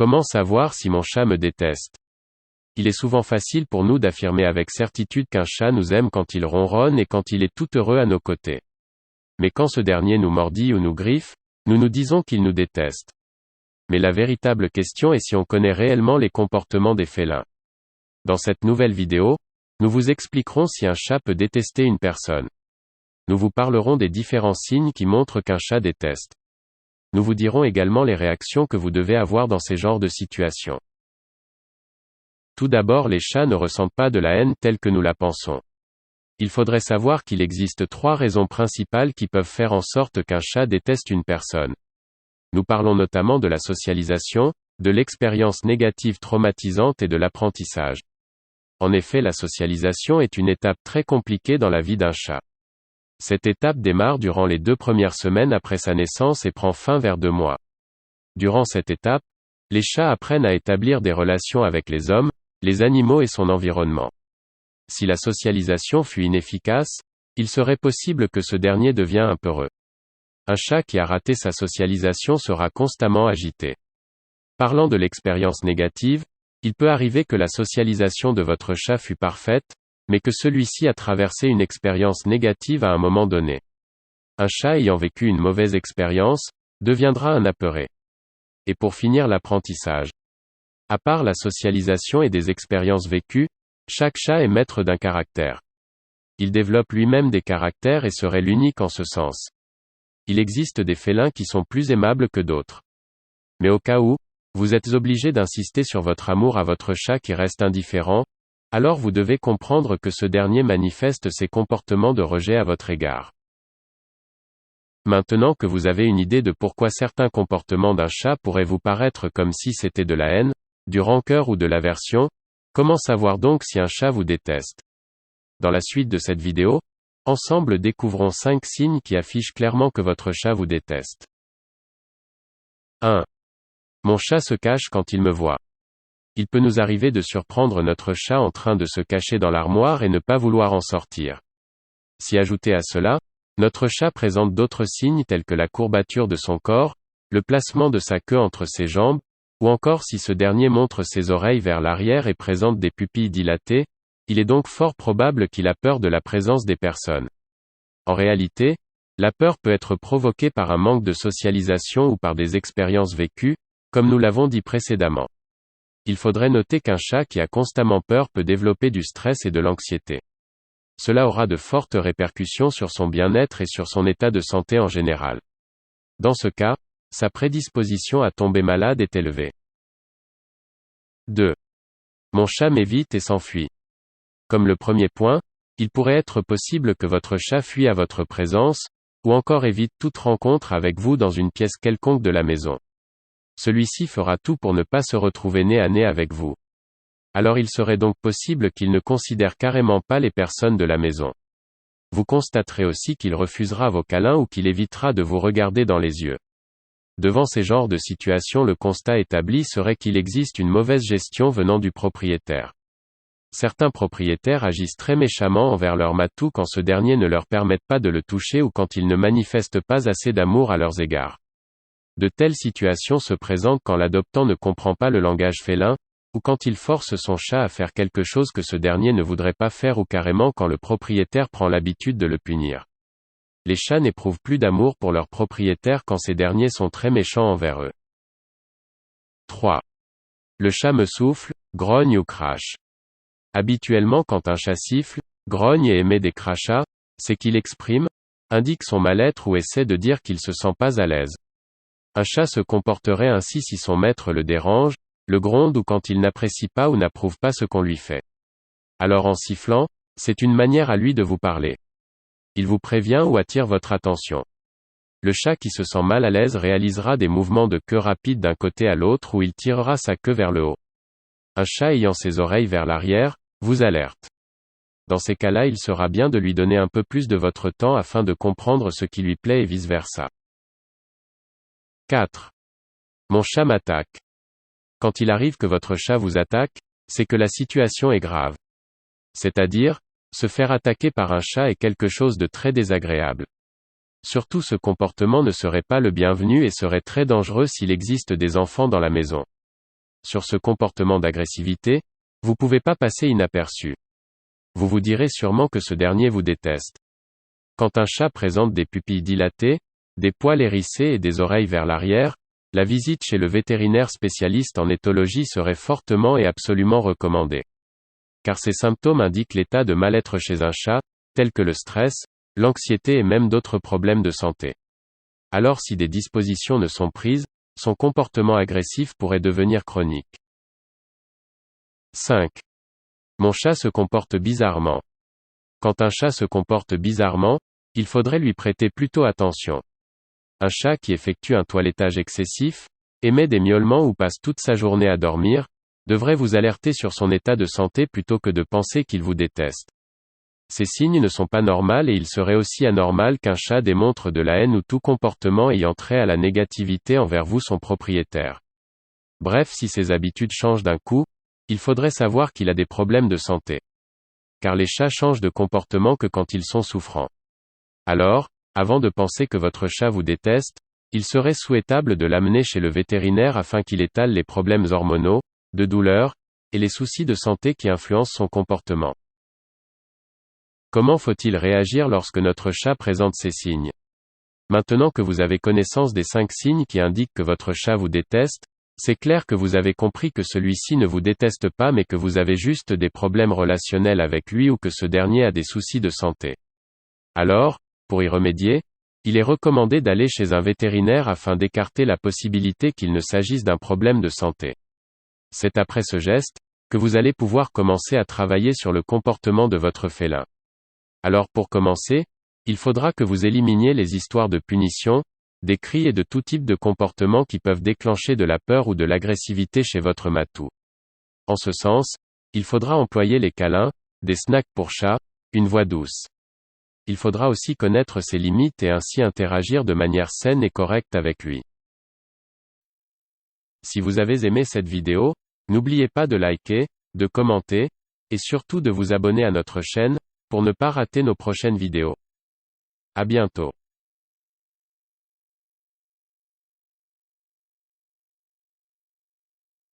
Comment savoir si mon chat me déteste? Il est souvent facile pour nous d'affirmer avec certitude qu'un chat nous aime quand il ronronne et quand il est tout heureux à nos côtés. Mais quand ce dernier nous mordit ou nous griffe, nous nous disons qu'il nous déteste. Mais la véritable question est si on connaît réellement les comportements des félins. Dans cette nouvelle vidéo, nous vous expliquerons si un chat peut détester une personne. Nous vous parlerons des différents signes qui montrent qu'un chat déteste. Nous vous dirons également les réactions que vous devez avoir dans ces genres de situations. Tout d'abord, les chats ne ressentent pas de la haine telle que nous la pensons. Il faudrait savoir qu'il existe 3 raisons principales qui peuvent faire en sorte qu'un chat déteste une personne. Nous parlons notamment de la socialisation, de l'expérience négative traumatisante et de l'apprentissage. En effet, la socialisation est une étape très compliquée dans la vie d'un chat. Cette étape démarre durant les 2 premières semaines après sa naissance et prend fin vers 2 mois. Durant cette étape, les chats apprennent à établir des relations avec les hommes, les animaux et son environnement. Si la socialisation fut inefficace, il serait possible que ce dernier devienne un peureux. Un chat qui a raté sa socialisation sera constamment agité. Parlant de l'expérience négative, il peut arriver que la socialisation de votre chat fut parfaite, mais que celui-ci a traversé une expérience négative à un moment donné. Un chat ayant vécu une mauvaise expérience deviendra un apeuré. Et pour finir, l'apprentissage. À part la socialisation et des expériences vécues, chaque chat est maître d'un caractère. Il développe lui-même des caractères et serait l'unique en ce sens. Il existe des félins qui sont plus aimables que d'autres. Mais au cas où, vous êtes obligé d'insister sur votre amour à votre chat qui reste indifférent, alors vous devez comprendre que ce dernier manifeste ses comportements de rejet à votre égard. Maintenant que vous avez une idée de pourquoi certains comportements d'un chat pourraient vous paraître comme si c'était de la haine, du rancœur ou de l'aversion, comment savoir donc si un chat vous déteste? Dans la suite de cette vidéo, ensemble découvrons 5 signes qui affichent clairement que votre chat vous déteste. 1. Mon chat se cache quand il me voit. Il peut nous arriver de surprendre notre chat en train de se cacher dans l'armoire et ne pas vouloir en sortir. Si ajouté à cela, notre chat présente d'autres signes tels que la courbature de son corps, le placement de sa queue entre ses jambes, ou encore si ce dernier montre ses oreilles vers l'arrière et présente des pupilles dilatées, il est donc fort probable qu'il a peur de la présence des personnes. En réalité, la peur peut être provoquée par un manque de socialisation ou par des expériences vécues, comme nous l'avons dit précédemment. Il faudrait noter qu'un chat qui a constamment peur peut développer du stress et de l'anxiété. Cela aura de fortes répercussions sur son bien-être et sur son état de santé en général. Dans ce cas, sa prédisposition à tomber malade est élevée. 2. Mon chat m'évite et s'enfuit. Comme le premier point, il pourrait être possible que votre chat fuit à votre présence, ou encore évite toute rencontre avec vous dans une pièce quelconque de la maison. Celui-ci fera tout pour ne pas se retrouver nez à nez avec vous. Alors il serait donc possible qu'il ne considère carrément pas les personnes de la maison. Vous constaterez aussi qu'il refusera vos câlins ou qu'il évitera de vous regarder dans les yeux. Devant ces genres de situations, le constat établi serait qu'il existe une mauvaise gestion venant du propriétaire. Certains propriétaires agissent très méchamment envers leur matou quand ce dernier ne leur permet pas de le toucher ou quand il ne manifeste pas assez d'amour à leurs égards. De telles situations se présentent quand l'adoptant ne comprend pas le langage félin, ou quand il force son chat à faire quelque chose que ce dernier ne voudrait pas faire ou carrément quand le propriétaire prend l'habitude de le punir. Les chats n'éprouvent plus d'amour pour leurs propriétaires quand ces derniers sont très méchants envers eux. 3. Le chat me souffle, grogne ou crache. Habituellement, quand un chat siffle, grogne et émet des crachats, c'est qu'il exprime, indique son mal-être ou essaie de dire qu'il se sent pas à l'aise. Un chat se comporterait ainsi si son maître le dérange, le gronde ou quand il n'apprécie pas ou n'approuve pas ce qu'on lui fait. Alors en sifflant, c'est une manière à lui de vous parler. Il vous prévient ou attire votre attention. Le chat qui se sent mal à l'aise réalisera des mouvements de queue rapides d'un côté à l'autre ou il tirera sa queue vers le haut. Un chat ayant ses oreilles vers l'arrière, vous alerte. Dans ces cas-là, il sera bien de lui donner un peu plus de votre temps afin de comprendre ce qui lui plaît et vice-versa. 4. Mon chat m'attaque. Quand il arrive que votre chat vous attaque, c'est que la situation est grave. C'est-à-dire, se faire attaquer par un chat est quelque chose de très désagréable. Surtout, ce comportement ne serait pas le bienvenu et serait très dangereux s'il existe des enfants dans la maison. sur ce comportement d'agressivité, vous pouvez pas passer inaperçu. Vous vous direz sûrement que ce dernier vous déteste. Quand un chat présente des pupilles dilatées, des poils hérissés et des oreilles vers l'arrière, la visite chez le vétérinaire spécialiste en éthologie serait fortement et absolument recommandée. Car ces symptômes indiquent l'état de mal-être chez un chat, tels que le stress, l'anxiété et même d'autres problèmes de santé. Alors si des dispositions ne sont prises, son comportement agressif pourrait devenir chronique. 5. Mon chat se comporte bizarrement. Quand un chat se comporte bizarrement, il faudrait lui prêter plutôt attention. Un chat qui effectue un toilettage excessif, émet des miaulements ou passe toute sa journée à dormir, devrait vous alerter sur son état de santé plutôt que de penser qu'il vous déteste. Ces signes ne sont pas normaux et il serait aussi anormal qu'un chat démontre de la haine ou tout comportement ayant trait à la négativité envers vous son propriétaire. Bref, si ses habitudes changent d'un coup, il faudrait savoir qu'il a des problèmes de santé. Car les chats changent de comportement que quand ils sont souffrants. Alors, avant de penser que votre chat vous déteste, il serait souhaitable de l'amener chez le vétérinaire afin qu'il étale les problèmes hormonaux, de douleur, et les soucis de santé qui influencent son comportement. Comment faut-il réagir lorsque notre chat présente ces signes? Maintenant que vous avez connaissance des 5 signes qui indiquent que votre chat vous déteste, c'est clair que vous avez compris que celui-ci ne vous déteste pas mais que vous avez juste des problèmes relationnels avec lui ou que ce dernier a des soucis de santé. Alors, pour y remédier, il est recommandé d'aller chez un vétérinaire afin d'écarter la possibilité qu'il ne s'agisse d'un problème de santé. C'est après ce geste, que vous allez pouvoir commencer à travailler sur le comportement de votre félin. Alors pour commencer, il faudra que vous éliminiez les histoires de punition, des cris et de tout type de comportements qui peuvent déclencher de la peur ou de l'agressivité chez votre matou. En ce sens, il faudra employer les câlins, des snacks pour chat, une voix douce. Il faudra aussi connaître ses limites et ainsi interagir de manière saine et correcte avec lui. Si vous avez aimé cette vidéo, n'oubliez pas de liker, de commenter, et surtout de vous abonner à notre chaîne, pour ne pas rater nos prochaines vidéos. À bientôt.